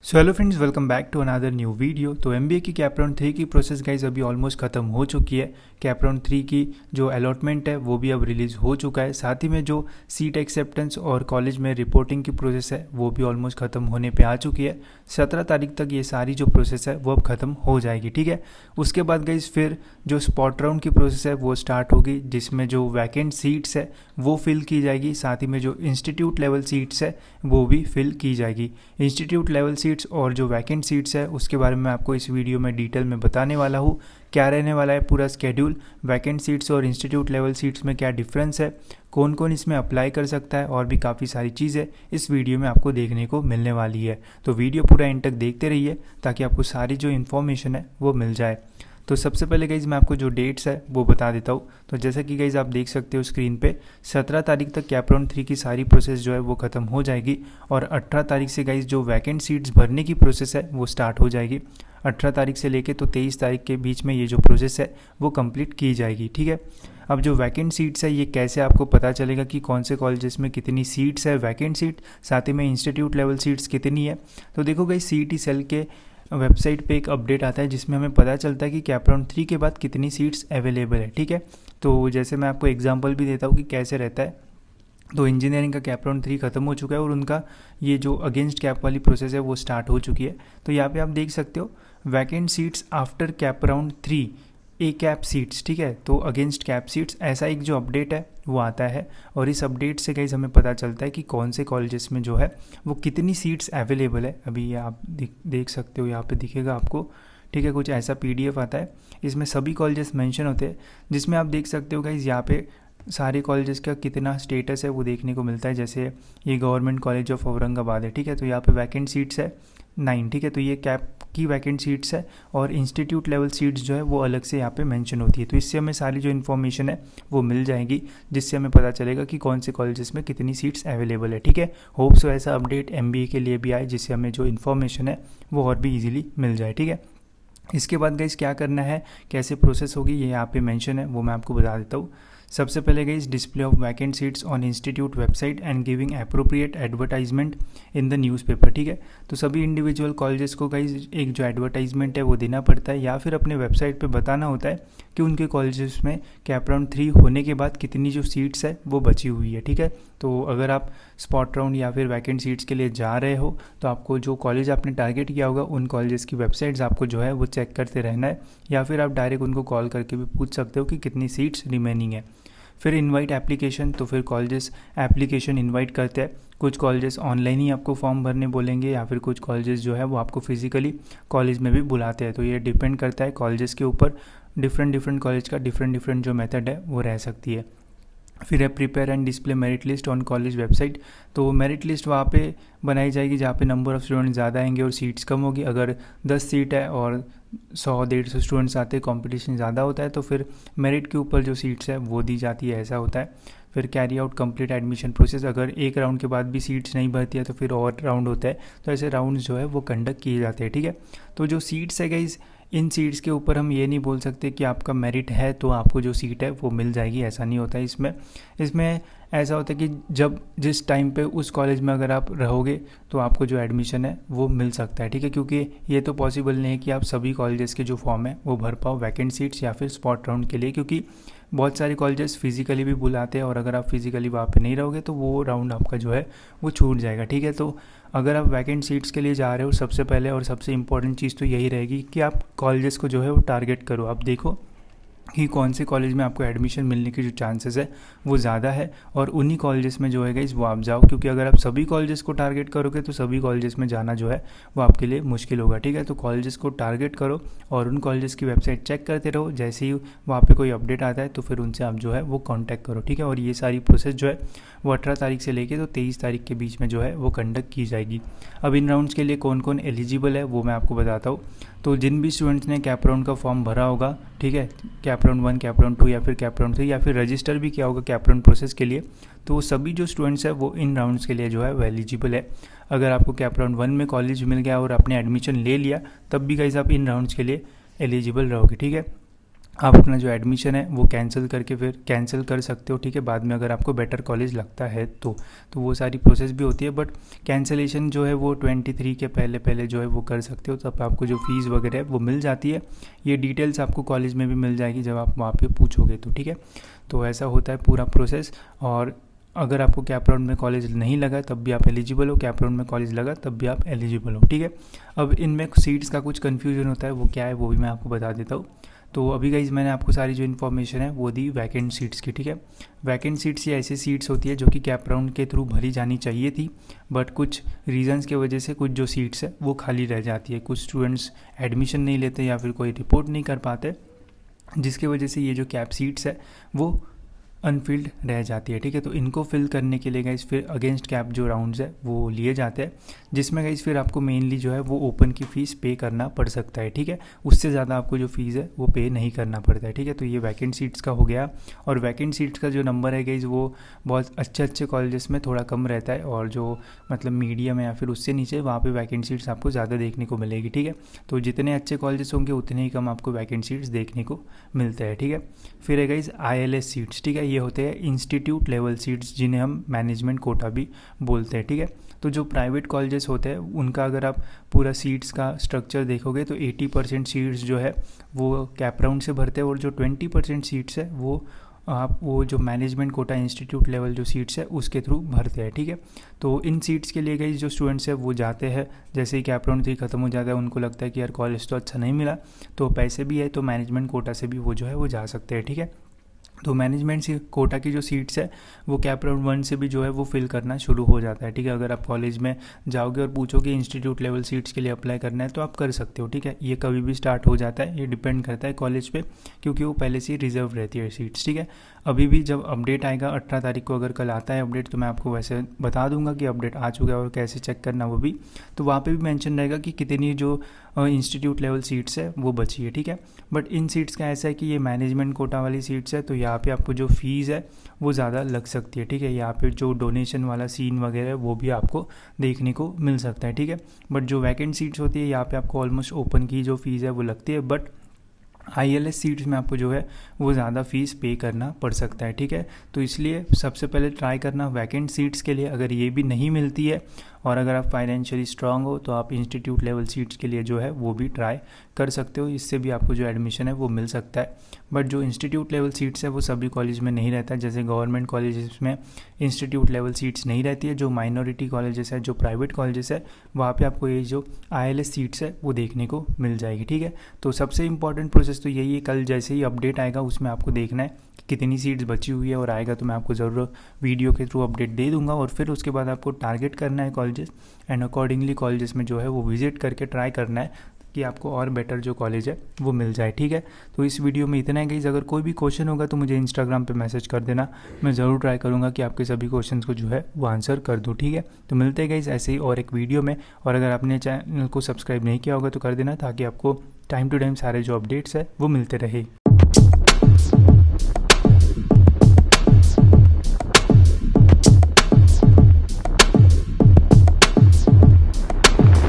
So hello friends, welcome back to another new video. तो MBA की CAP round 3 की process guys अभी almost ख़त्म हो चुकी है। कैप राउंड 3 की जो अलॉटमेंट है वो भी अब रिलीज़ हो चुका है। साथ ही में जो सीट एक्सेप्टेंस और कॉलेज में रिपोर्टिंग की प्रोसेस है वो भी ऑलमोस्ट ख़त्म होने पे आ चुकी है। 17 तारीख तक ये सारी जो प्रोसेस है वो अब ख़त्म हो जाएगी, ठीक है। उसके बाद गाइज फिर जो स्पॉट राउंड की प्रोसेस है वो स्टार्ट होगी, जिसमें जो वैकेंट सीट्स है वो फिल की जाएगी। साथ ही में जो इंस्टीट्यूट लेवल सीट्स है वो भी फिल की जाएगी। इंस्टीट्यूट लेवल सीट्स और जो वैकेंट सीट्स है उसके बारे में आपको इस वीडियो में डिटेल में बताने वाला हूँ। क्या रहने वाला है पूरा स्केड्यूल, वैकेंट सीट्स और इंस्टीट्यूट लेवल सीट्स में क्या डिफरेंस है, कौन कौन इसमें अप्लाई कर सकता है, और भी काफ़ी सारी चीज़ें इस वीडियो में आपको देखने को मिलने वाली है। तो वीडियो पूरा एंड तक देखते रहिए ताकि आपको सारी जो इन्फॉर्मेशन है वो मिल जाए। तो सबसे पहले गाइज मैं आपको जो डेट्स है वो बता देता हूँ। तो जैसा कि गाइज आप देख सकते हो स्क्रीन पे, 17 तारीख तक कैप राउंड 3 की सारी प्रोसेस जो है वो ख़त्म हो जाएगी और 18 तारीख से गाइज जो वैकेंट सीट्स भरने की प्रोसेस है वो स्टार्ट हो जाएगी। 18 तारीख से लेके तो 23 तारीख के बीच में ये जो प्रोसेस है वो कंप्लीट की जाएगी, ठीक है। अब जो वैकेंट सीट्स है ये कैसे आपको पता चलेगा कि कौन से कॉलेजेस में कितनी सीट्स है वैकेंट सीट, साथ ही में इंस्टीट्यूट लेवल सीट्स कितनी है। तो देखो गाइज सीईटी सेल के वेबसाइट पे एक अपडेट आता है जिसमें हमें पता चलता है कि कैप राउंड 3 के बाद कितनी सीट्स अवेलेबल है, ठीक है। तो जैसे मैं आपको एग्जांपल भी देता हूँ कि कैसे रहता है। तो इंजीनियरिंग का कैप राउंड 3 खत्म हो चुका है और उनका ये जो अगेंस्ट कैप वाली प्रोसेस है वो स्टार्ट हो चुकी है। तो यहाँ पे आप देख सकते हो vacant seats after cap round 3 A cap seats, ठीक है। तो अगेंस्ट कैप सीट्स ऐसा एक जो अपडेट है वो आता है और इस अपडेट से गाइस हमें पता चलता है कि कौन से कॉलेजेस में जो है वो कितनी सीट्स अवेलेबल है। अभी ये आप देख सकते हो, यहाँ पे दिखेगा आपको, ठीक है। कुछ ऐसा पीडीएफ आता है, इसमें सभी कॉलेजेस मेंशन होते हैं, जिसमें आप देख सकते हो गाइस यहाँ पे सारे कॉलेजेस का कितना स्टेटस है वो देखने को मिलता है। जैसे ये गवर्नमेंट कॉलेज ऑफ औरंगाबाद है, ठीक है। तो यहाँ पे वैकेंट सीट्स है 9, ठीक है। तो ये कैप की वैकेंट सीट्स है और इंस्टीट्यूट लेवल सीट्स जो है वो अलग से यहाँ पे मेंशन होती है। तो इससे हमें सारी जो इन्फॉर्मेशन है वो मिल जाएगी, जिससे हमें पता चलेगा कि कौन से कॉलेजेस में कितनी सीट्स अवेलेबल है, ठीक है। होप सो ऐसा अपडेट एमबीए के लिए भी आए, जिससे हमें जो इन्फॉर्मेशन है वो और भी ईजिली मिल जाए, ठीक है। इसके बाद गाइस क्या करना है, कैसे प्रोसेस होगी, ये यहाँ पे मेंशन है, वो मैं आपको बता देता हूँ। सबसे पहले guys display of vacant seats on institute website and giving appropriate advertisement in the newspaper, ठीक है। तो सभी इंडिविजुअल कॉलेजेस को गाइस एक जो एडवर्टाइजमेंट है वो देना पड़ता है या फिर अपने वेबसाइट पे बताना होता है कि उनके कॉलेजेस में कैप राउंड 3 होने के बाद कितनी जो सीट्स है वो बची हुई है, ठीक है। तो अगर आप स्पॉट राउंड या फिर वैकेंट सीट्स के लिए जा रहे हो तो आपको जो कॉलेज आपने टारगेट किया होगा उन कॉलेजेस की वेबसाइट्स आपको जो है वो चेक करते रहना है, या फिर आप डायरेक्ट उनको कॉल करके भी पूछ सकते हो कि कितनी सीट्स रिमेनिंग है। फिर इनवाइट एप्लीकेशन, तो फिर कॉलेजेस एप्लीकेशन इनवाइट करते हैं। कुछ कॉलेजेस ऑनलाइन ही आपको फॉर्म भरने बोलेंगे या फिर कुछ कॉलेजेस जो है वो आपको फिजिकली कॉलेज में भी बुलाते हैं। तो ये डिपेंड करता है कॉलेजेस के ऊपर, डिफरेंट कॉलेज का डिफरेंट जो मेथड है वो रह सकती है। फिर है prepare and display merit list on college website. तो मेरिट लिस्ट वहाँ पे बनाई जाएगी जहाँ पे नंबर ऑफ़ स्टूडेंट ज़्यादा आएंगे और सीट्स कम होगी। अगर 10 सीट है और 100-150 स्टूडेंट्स आते हैं, कॉम्पिटिशन ज़्यादा होता है, तो फिर मेरिट के ऊपर जो सीट्स है वो दी जाती है, ऐसा होता है। फिर carry out complete admission process, अगर एक राउंड के बाद भी सीट्स नहीं भरती है तो फिर और राउंड होता है। तो ऐसे राउंड्स जो है वो कंडक्ट किए जाते हैं, ठीक है। तो जो सीट्स है गाइस, इन सीट्स के ऊपर हम ये नहीं बोल सकते कि आपका मेरिट है तो आपको जो सीट है वो मिल जाएगी, ऐसा नहीं होता है। इसमें ऐसा होता है कि जब जिस टाइम पे उस कॉलेज में अगर आप रहोगे तो आपको जो एडमिशन है वो मिल सकता है, ठीक है। क्योंकि ये तो पॉसिबल नहीं है कि आप सभी कॉलेजेस के जो फॉर्म है वो भर पाओ वैकेंट सीट्स या फिर स्पॉट राउंड के लिए, क्योंकि बहुत सारे कॉलेजेस फिजिकली भी बुलाते हैं और अगर आप फिजिकली वहाँ पे नहीं रहोगे तो वो राउंड आपका जो है वो छूट जाएगा, ठीक है। तो अगर आप वैकेंट सीट्स के लिए जा रहे हो, सबसे पहले और सबसे इम्पॉर्टेंट चीज़ तो यही रहेगी कि आप कॉलेजेस को जो है वो टारगेट करो। आप देखो कि कौन से कॉलेज में आपको एडमिशन मिलने की जो चांसेस है वो ज़्यादा है और उन्हीं कॉलेजेस में जो है गाइस वो आप जाओ, क्योंकि अगर आप सभी कॉलेजेस को टारगेट करोगे तो सभी कॉलेजेस में जाना जो है वो आपके लिए मुश्किल होगा, ठीक है। तो कॉलेजेस को टारगेट करो और उन कॉलेजेस की वेबसाइट चेक करते रहो, जैसे ही वहाँ पे कोई अपडेट आता है तो फिर उनसे आप जो है वो कॉन्टैक्ट करो, ठीक है। और ये सारी प्रोसेस जो है वो 18 तारीख से लेके तो 23 तारीख के बीच में जो है वो कंडक्ट की जाएगी। अब इन राउंड्स के लिए कौन कौन एलिजिबल है वो मैं आपको बताता हूँ। तो जिन भी स्टूडेंट्स ने कैप राउंड का फॉर्म भरा होगा, ठीक है, कैप राउंड 1, कैप राउंड 2 या फिर कैप राउंड 3 या फिर रजिस्टर भी किया होगा कैप राउंड प्रोसेस के लिए, तो वो सभी जो स्टूडेंट्स है वो इन राउंड्स के लिए जो है वो एलिजिबल है। अगर आपको कैप राउंड 1 में कॉलेज मिल गया और आपने एडमिशन ले लिया तब भी गाइस आप इन राउंड्स के लिए एलिजिबल रहोगे, ठीक है। आप अपना जो एडमिशन है वो कैंसिल करके फिर कैंसिल कर सकते हो, ठीक है, बाद में अगर आपको बेटर कॉलेज लगता है तो वो सारी प्रोसेस भी होती है। बट कैंसिलेशन जो है वो 23 के पहले पहले जो है वो कर सकते हो, तब आपको जो फीस वगैरह है वो मिल जाती है। ये डिटेल्स आपको कॉलेज में भी मिल जाएगी जब आप वहाँ पे पूछोगे तो, ठीक है। तो ऐसा होता है पूरा प्रोसेस। और अगर आपको कैप राउंड में कॉलेज नहीं लगा तब भी आप एलिजिबल हो, कैप राउंड में कॉलेज लगा तब भी आप एलिजिबल हो, ठीक है। अब इनमें सीट्स का कुछ कन्फ्यूजन होता है, वो क्या है वो भी मैं आपको बता देता हूँ। तो अभी गाइज मैंने आपको सारी जो इन्फॉर्मेशन है वो दी वैकेंट सीट्स की, ठीक है। वैकेंट सीट्स ये ऐसी सीट्स होती है जो कि कैप राउंड के थ्रू भरी जानी चाहिए थी, बट कुछ रीजंस की वजह से कुछ जो सीट्स है वो खाली रह जाती है। कुछ स्टूडेंट्स एडमिशन नहीं लेते या फिर कोई रिपोर्ट नहीं कर पाते, जिसकी वजह से ये जो कैप सीट्स है वो अनफिल्ड रह जाती है, ठीक है। तो इनको फिल करने के लिए गाइस फिर अगेंस्ट कैप जो राउंड्स है वो लिए जाते हैं, जिसमें गाइस फिर आपको मेनली जो है वो ओपन की फ़ीस पे करना पड़ सकता है, ठीक है। उससे ज़्यादा आपको जो फीस है वो पे नहीं करना पड़ता है, ठीक है। तो ये वैकेंट सीट्स का हो गया। और वैकेंट सीट्स का जो नंबर है गाइस वो बहुत अच्छे कॉलेजेस में थोड़ा कम रहता है, और जो मतलब मीडियम है या फिर उससे नीचे वहाँ पर वैकेंट सीट्स आपको ज़्यादा देखने को मिलेगी, ठीक है। तो जितने अच्छे कॉलेजेस होंगे उतने ही कम आपको वैकेंट सीट्स देखने को मिलते हैं, ठीक है। फिर है गाइस ILS सीट्स, ठीक है। ये होते हैं इंस्टीट्यूट लेवल सीट्स, जिन्हें हम मैनेजमेंट कोटा भी बोलते हैं, ठीक है। तो जो प्राइवेट कॉलेजेस होते हैं उनका अगर आप पूरा सीट्स का स्ट्रक्चर देखोगे तो 80% सीट्स जो है वो कैप राउंड से भरते हैं, और जो 20% सीट्स है वो आप वो जो मैनेजमेंट कोटा इंस्टीट्यूट लेवल जो सीट्स है उसके थ्रू भरते हैं, ठीक है। तो इन सीट्स के लिए गई जो स्टूडेंट्स है वो जाते हैं, जैसे ही कैप राउंड 3 खत्म हो जाता है उनको लगता है कि यार कॉलेज तो अच्छा नहीं मिला, तो पैसे भी है तो मैनेजमेंट कोटा से भी वो जो है वो जा सकते हैं, ठीक है। तो मैनेजमेंट कोटा की जो सीट्स है वो कैप राउंड 1 से भी जो है वो फिल करना शुरू हो जाता है, ठीक है। अगर आप कॉलेज में जाओगे और पूछोगे इंस्टीट्यूट लेवल सीट्स के लिए अप्लाई करना है तो आप कर सकते हो, ठीक है। ये कभी भी स्टार्ट हो जाता है, ये डिपेंड करता है कॉलेज पे, क्योंकि वो पहले से ही रिजर्व रहती है सीट्स, ठीक है। अभी भी जब अपडेट आएगा 18 तारीख को, अगर कल आता है अपडेट तो मैं आपको वैसे बता दूंगा कि अपडेट आ चुका है और कैसे चेक करना वो भी, तो वहाँ पे भी मेंशन रहेगा कि कितनी जो इंस्टीट्यूट लेवल सीट्स है वो बची है, ठीक है। बट इन सीट्स का ऐसा है कि ये मैनेजमेंट कोटा वाली सीट्स है, तो यहाँ पे आपको जो फीस है वो ज़्यादा लग सकती है, ठीक है। यहाँ पे जो डोनेशन वाला सीन वगैरह है वो भी आपको देखने को मिल सकता है, ठीक है। बट जो वैकेंट सीट्स होती है यहाँ पे आपको ऑलमोस्ट ओपन की जो फीस है वो लगती है, बट ILS सीट्स में आपको जो है वो ज़्यादा फीस पे करना पड़ सकता है, ठीक है। तो इसलिए सबसे पहले ट्राई करना वैकेंट सीट्स के लिए, अगर ये भी नहीं मिलती है और अगर आप फाइनेंशियली स्ट्रांग हो तो आप इंस्टीट्यूट लेवल सीट्स के लिए जो है वो भी ट्राई कर सकते हो, इससे भी आपको जो एडमिशन है वो मिल सकता है। बट जो इंस्टीट्यूट लेवल सीट्स है वो सभी कॉलेज में नहीं रहता है, जैसे गवर्नमेंट कॉलेजेस में इंस्टीट्यूट लेवल सीट्स नहीं रहती है, जो माइनॉरिटी कॉलेजेस है, जो प्राइवेट कॉलेजेस है, वहाँ पे आपको ये जो ILS सीट्स है वो देखने को मिल जाएगी, ठीक है। तो सबसे इंपॉर्टेंट प्रोसेस तो यही है, कल जैसे ही अपडेट आएगा उसमें आपको देखना है कि कितनी सीट्स बची हुई है, और आएगा तो मैं आपको ज़रूर वीडियो के थ्रू अपडेट दे दूंगा। और फिर उसके बाद आपको टारगेट करना है कॉलेजेस, एंड अकॉर्डिंगली कॉलेजेस में जो है वो विजिट करके ट्राई करना है कि आपको और बेटर जो कॉलेज है वो मिल जाए, ठीक है। तो इस वीडियो में इतना है गाइस, अगर कोई भी क्वेश्चन होगा तो मुझे इंस्टाग्राम पे मैसेज कर देना, मैं ज़रूर ट्राई करूँगा कि आपके सभी क्वेश्चंस को जो है वो आंसर कर दूँ, ठीक है। तो मिलते हैं गाइस ऐसे ही और एक वीडियो में, और अगर आपने चैनल को सब्सक्राइब नहीं किया होगा तो कर देना, ताकि आपको टाइम टू टाइम सारे जो अपडेट्स है वो मिलते रहे।